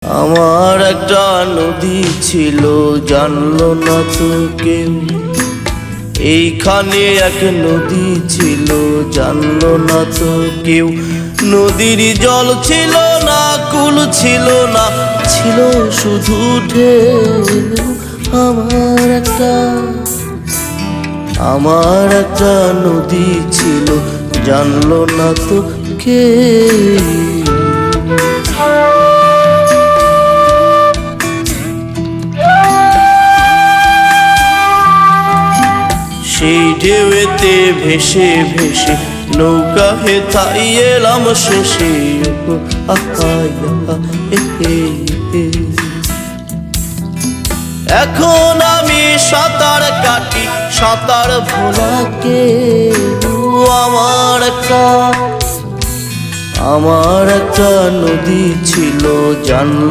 আমার একটা নদী ছিল, জানলো না তো কেউ। এইখানে এক নদী ছিল, জানলো না তো কেউ। নদীর জল ছিল না, কুল ছিল না, ছিল শুধু ঢেউ। আমার একটা নদী ছিল, জানলো না তো কেউ। সেই ঢেউতে ভেসে ভেসে নৌকা হেথাই এলাম শেষে। এখন আমি সাঁতার কাটি, সাঁতার ভোলাকে। আমার একটা নদী ছিল, জানলো